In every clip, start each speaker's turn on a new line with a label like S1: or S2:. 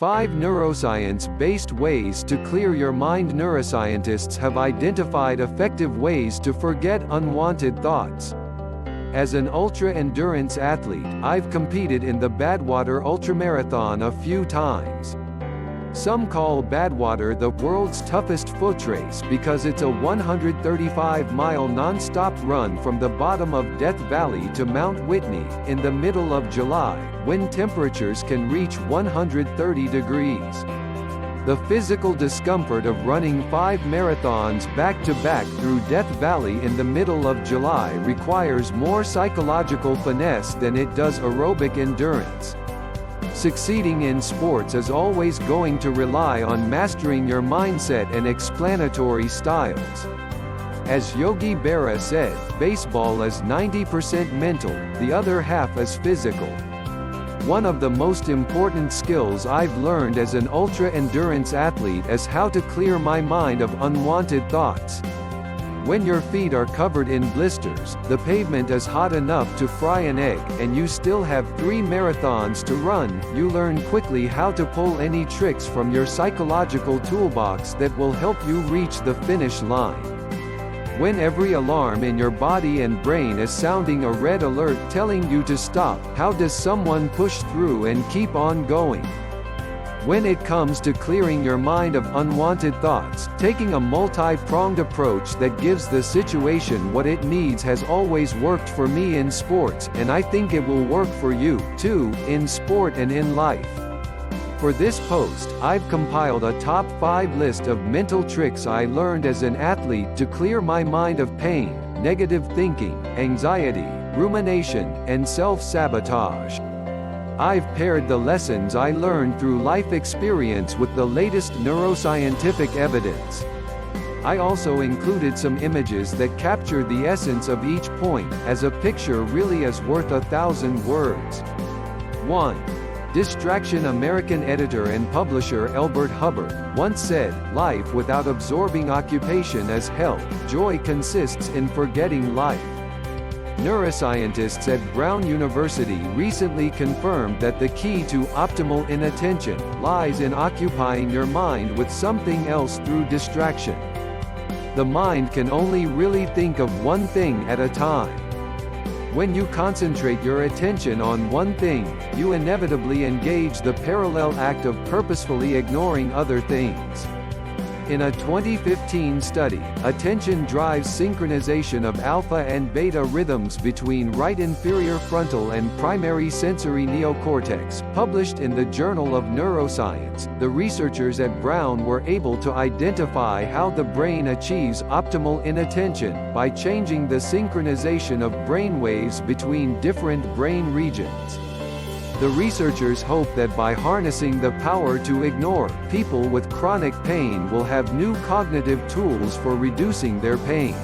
S1: 5 neuroscience-based ways to clear your mind. Neuroscientists have identified effective ways to forget unwanted thoughts. As an ultra-endurance athlete, I've competed in the Badwater Ultramarathon a few times. Some call Badwater the world's toughest footrace because it's a 135-mile non-stop run from the bottom of Death Valley to Mount Whitney, in the middle of July, when temperatures can reach 130 degrees. The physical discomfort of running 5 marathons back-to-back through Death Valley in the middle of July requires more psychological finesse than it does aerobic endurance. Succeeding in sports is always going to rely on mastering your mindset and explanatory styles. As Yogi Berra said, baseball is 90% mental, the other half is physical. One of the most important skills I've learned as an ultra-endurance athlete is how to clear my mind of unwanted thoughts. When your feet are covered in blisters, the pavement is hot enough to fry an egg, and you still have 3 marathons to run, you learn quickly how to pull any tricks from your psychological toolbox that will help you reach the finish line. When every alarm in your body and brain is sounding a red alert telling you to stop, how does someone push through and keep on going? When it comes to clearing your mind of unwanted thoughts, taking a multi-pronged approach that gives the situation what it needs has always worked for me in sports, and I think it will work for you, too, in sport and in life. For this post, I've compiled a top 5 list of mental tricks I learned as an athlete to clear my mind of pain, negative thinking, anxiety, rumination, and self-sabotage. I've paired the lessons I learned through life experience with the latest neuroscientific evidence. I also included some images that capture the essence of each point, as a picture really is worth 1,000 words. 1. Distraction. American editor and publisher Elbert Hubbard once said, "Life without absorbing occupation is hell. Joy consists in forgetting life." Neuroscientists at Brown University recently confirmed that the key to optimal inattention lies in occupying your mind with something else through distraction. The mind can only really think of one thing at a time. When you concentrate your attention on one thing, you inevitably engage the parallel act of purposefully ignoring other things. In a 2015 study, attention drives synchronization of alpha and beta rhythms between right inferior frontal and primary sensory neocortex, published in the Journal of Neuroscience. The researchers at Brown were able to identify how the brain achieves optimal inattention by changing the synchronization of brainwaves between different brain regions. The researchers hope that by harnessing the power to ignore, people with chronic pain will have new cognitive tools for reducing their pain.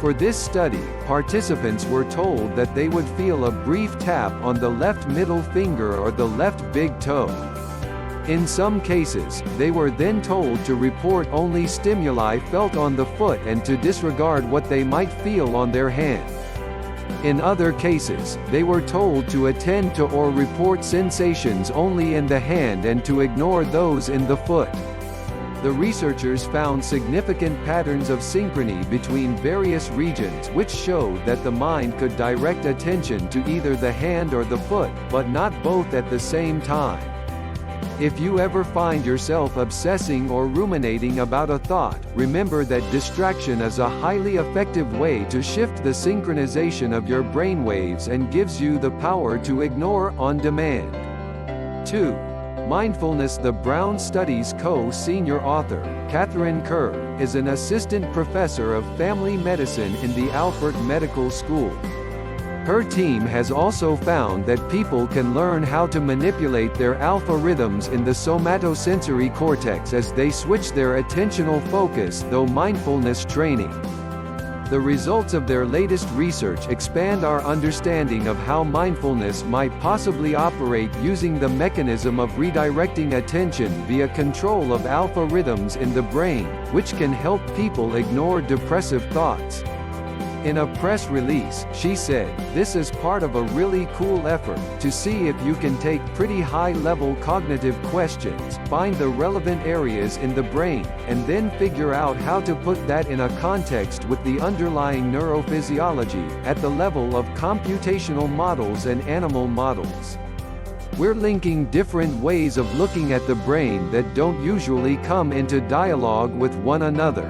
S1: For this study, participants were told that they would feel a brief tap on the left middle finger or the left big toe. In some cases, they were then told to report only stimuli felt on the foot and to disregard what they might feel on their hand. In other cases, they were told to attend to or report sensations only in the hand and to ignore those in the foot. The researchers found significant patterns of synchrony between various regions which showed that the mind could direct attention to either the hand or the foot, but not both at the same time. If you ever find yourself obsessing or ruminating about a thought, remember that distraction is a highly effective way to shift the synchronization of your brainwaves and gives you the power to ignore on demand. 2. Mindfulness. The Brown Study's co-senior author, Catherine Kerr, is an assistant professor of family medicine in the Alfred Medical School. Her team has also found that people can learn how to manipulate their alpha rhythms in the somatosensory cortex as they switch their attentional focus through mindfulness training. The results of their latest research expand our understanding of how mindfulness might possibly operate using the mechanism of redirecting attention via control of alpha rhythms in the brain, which can help people ignore depressive thoughts. In a press release, she said, "This is part of a really cool effort to see if you can take pretty high-level cognitive questions, find the relevant areas in the brain, and then figure out how to put that in a context with the underlying neurophysiology, at the level of computational models and animal models. We're linking different ways of looking at the brain that don't usually come into dialogue with one another."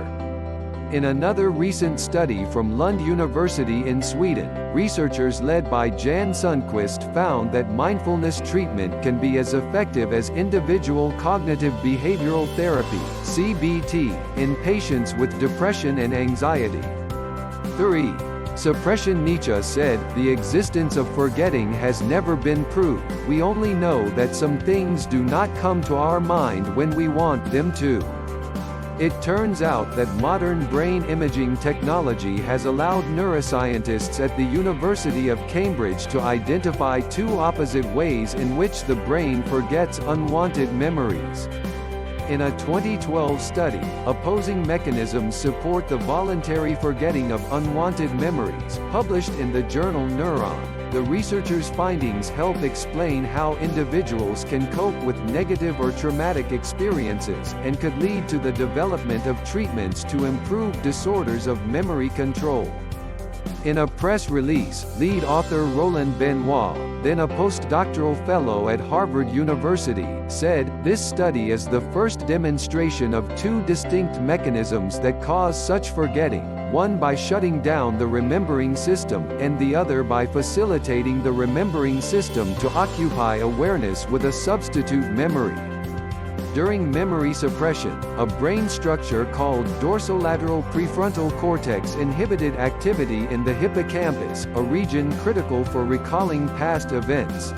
S1: In another recent study from Lund University in Sweden, researchers led by Jan Sundquist found that mindfulness treatment can be as effective as individual cognitive behavioral therapy (CBT) in patients with depression and anxiety. 3. Suppression. Nietzsche said, "The existence of forgetting has never been proved, we only know that some things do not come to our mind when we want them to." It turns out that modern brain imaging technology has allowed neuroscientists at the University of Cambridge to identify two opposite ways in which the brain forgets unwanted memories. In a 2012 study, opposing mechanisms support the voluntary forgetting of unwanted memories, published in the journal Neuron. The researchers' findings help explain how individuals can cope with negative or traumatic experiences, and could lead to the development of treatments to improve disorders of memory control. In a press release, lead author Roland Benoit, then a postdoctoral fellow at Harvard University, said, "This study is the first demonstration of two distinct mechanisms that cause such forgetting, one by shutting down the remembering system, and the other by facilitating the remembering system to occupy awareness with a substitute memory." During memory suppression, a brain structure called dorsolateral prefrontal cortex inhibited activity in the hippocampus, a region critical for recalling past events.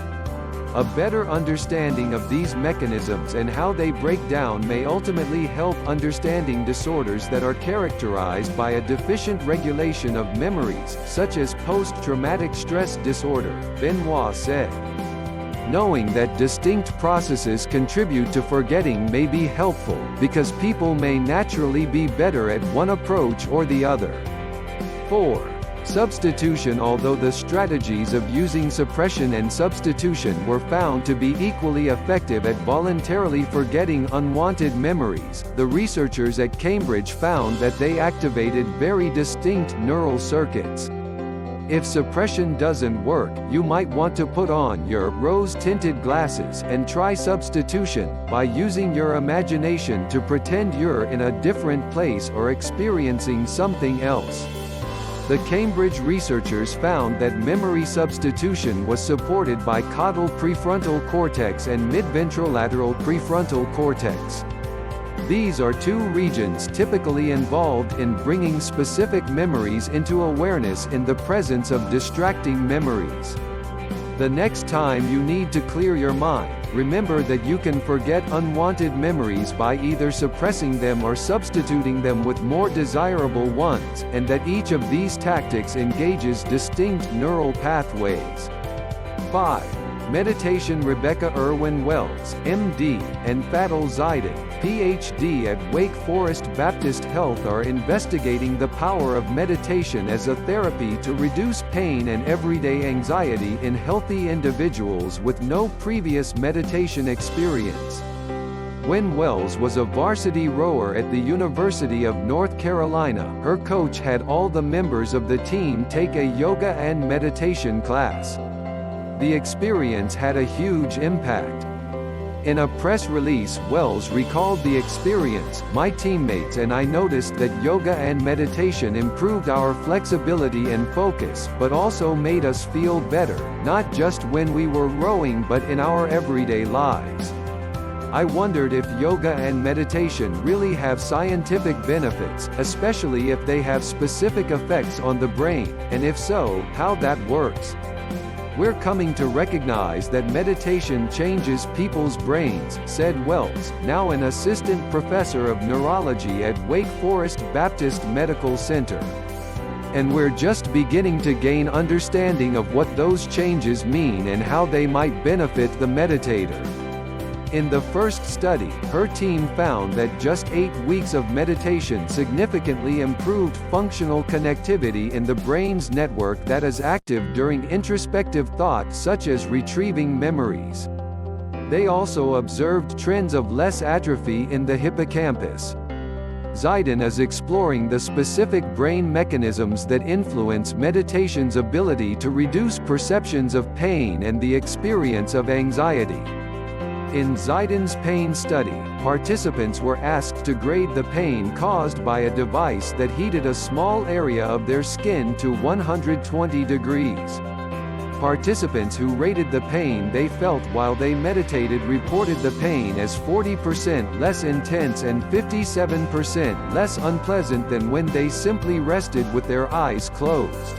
S1: A better understanding of these mechanisms and how they break down may ultimately help understanding disorders that are characterized by a deficient regulation of memories, such as post-traumatic stress disorder, Benoit said. Knowing that distinct processes contribute to forgetting may be helpful, because people may naturally be better at one approach or the other. 4. Substitution. Although the strategies of using suppression and substitution were found to be equally effective at voluntarily forgetting unwanted memories, the researchers at Cambridge found that they activated very distinct neural circuits. If suppression doesn't work, you might want to put on your rose-tinted glasses and try substitution, by using your imagination to pretend you're in a different place or experiencing something else. The Cambridge researchers found that memory substitution was supported by caudal prefrontal cortex and midventrolateral prefrontal cortex. These are two regions typically involved in bringing specific memories into awareness in the presence of distracting memories. The next time you need to clear your mind, remember that you can forget unwanted memories by either suppressing them or substituting them with more desirable ones, and that each of these tactics engages distinct neural pathways. 5. Meditation. Rebecca Irwin-Wells, MD, and Fadil Zaiden, PhD at Wake Forest Baptist Health are investigating the power of meditation as a therapy to reduce pain and everyday anxiety in healthy individuals with no previous meditation experience. When Wells was a varsity rower at the University of North Carolina, her coach had all the members of the team take a yoga and meditation class. The experience had a huge impact. In a press release, Wells recalled the experience. "My teammates and I noticed that yoga and meditation improved our flexibility and focus, but also made us feel better, not just when we were rowing but in our everyday lives. I wondered if yoga and meditation really have scientific benefits, especially if they have specific effects on the brain, and if so, how that works. We're coming to recognize that meditation changes people's brains," said Wells, now an assistant professor of neurology at Wake Forest Baptist Medical Center. "And we're just beginning to gain understanding of what those changes mean and how they might benefit the meditator." In the first study, her team found that just 8 weeks of meditation significantly improved functional connectivity in the brain's network that is active during introspective thought, such as retrieving memories. They also observed trends of less atrophy in the hippocampus. Ziden is exploring the specific brain mechanisms that influence meditation's ability to reduce perceptions of pain and the experience of anxiety. In Ziden's pain study, participants were asked to grade the pain caused by a device that heated a small area of their skin to 120 degrees. Participants who rated the pain they felt while they meditated reported the pain as 40% less intense and 57% less unpleasant than when they simply rested with their eyes closed.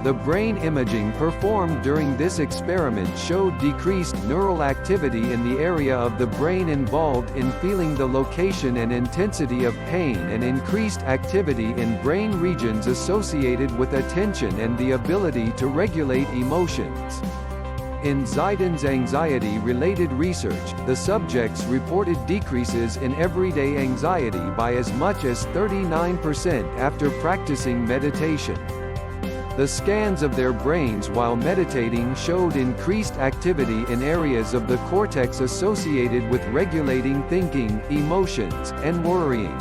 S1: The brain imaging performed during this experiment showed decreased neural activity in the area of the brain involved in feeling the location and intensity of pain, and increased activity in brain regions associated with attention and the ability to regulate emotions. In Ziden's anxiety-related research, the subjects reported decreases in everyday anxiety by as much as 39% after practicing meditation. The scans of their brains while meditating showed increased activity in areas of the cortex associated with regulating thinking, emotions, and worrying.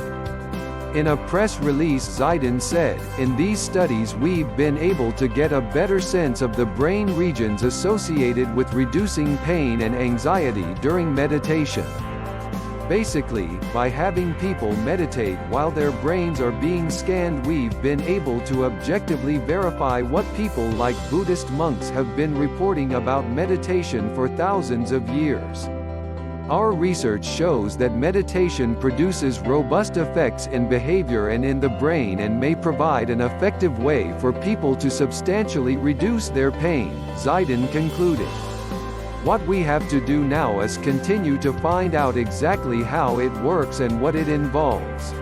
S1: In a press release, Ziden said, "In these studies we've been able to get a better sense of the brain regions associated with reducing pain and anxiety during meditation." Basically, by having people meditate while their brains are being scanned, we've been able to objectively verify what people like Buddhist monks have been reporting about meditation for thousands of years. Our research shows that meditation produces robust effects in behavior and in the brain, and may provide an effective way for people to substantially reduce their pain, Ziden concluded. What we have to do now is continue to find out exactly how it works and what it involves.